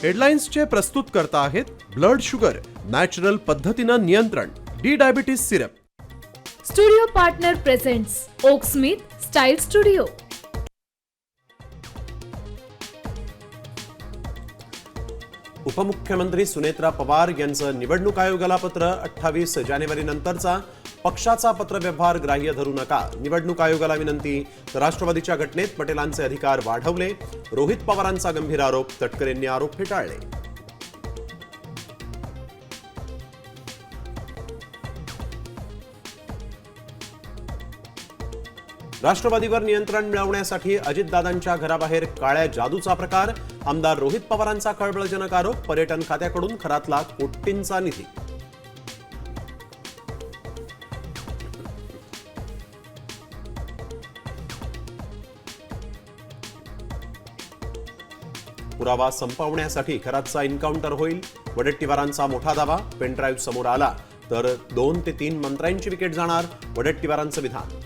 हेडलाईन्सचे प्रस्तुत करता आहेत ब्लड शुगर नॅचरल पद्धतीनं नियंत्रण the diabetes syrup. Studio partner presents oak smith style studio. उपमुख्यमंत्री सुनेत्रा पवार यांचं निवडणूक आयोगाला पत्र. 28 जानेवारी नंतरचा पक्षाचा पत्रव्यवहार ग्राह्य धरू नका, निवडणूक आयोगाला विनंती. तर राष्ट्रवादीच्या घटनेत पटेलांचे अधिकार वाढवले, रोहित पवारांचा गंभीर आरोप. तटकरेंनी आरोप फेटाळले. राष्ट्रवादीवर नियंत्रण मिळवण्यासाठी अजितदादांच्या घराबाहेर काळ्या जादूचा प्रकार. आमदार रोहित पवारांचा खळबळजनक आरोप. पर्यटन खात्याकडून खरातला कोटींचा निधी. पुरावा संपवण्यासाठी खरातचा एन्काउंटर होईल, वडेट्टीवारांचा मोठा दावा. पेनड्राईव्ह समोर आला तर 2 ते 3 मंत्र्यांची विकेट जाणार, वडेट्टीवारांचं विधान.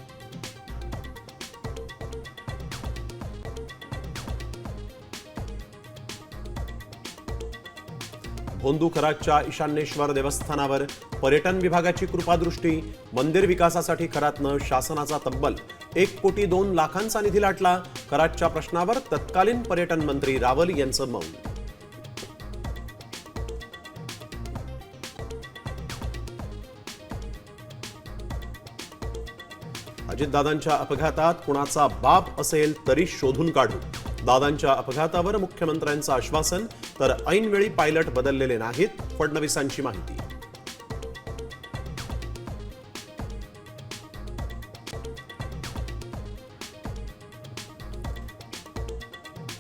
भोंदू खरातच्या ईशान्येश्वर देवस्थानावर पर्यटन विभागाची कृपादृष्टी. मंदिर विकासासाठी खरातनं शासनाचा तब्बल 1,02,00,000 निधी लाटला. खरातच्या प्रश्नावर तत्कालीन पर्यटन मंत्री रावल यांचं मौन. अजितदादांच्या अपघातात कुणाचा बाप असेल तरी शोधून काढू. दादांच्या अपघातावर मुख्यमंत्र्यांचं आश्वासन. तर ऐनवेळी पायलट बदललेले नाहीत, फडणवीसांची माहिती.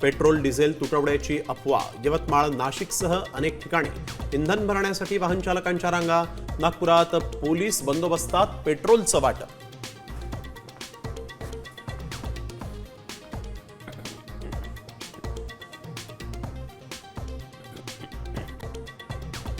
पेट्रोल डिझेल तुटवड्याची अफवा. यवतमाळ नाशिकसह अनेक ठिकाणी इंधन भरण्यासाठी वाहन चालकांच्या रांगा. नागपुरात पोलीस बंदोबस्तात पेट्रोलचं वाटप.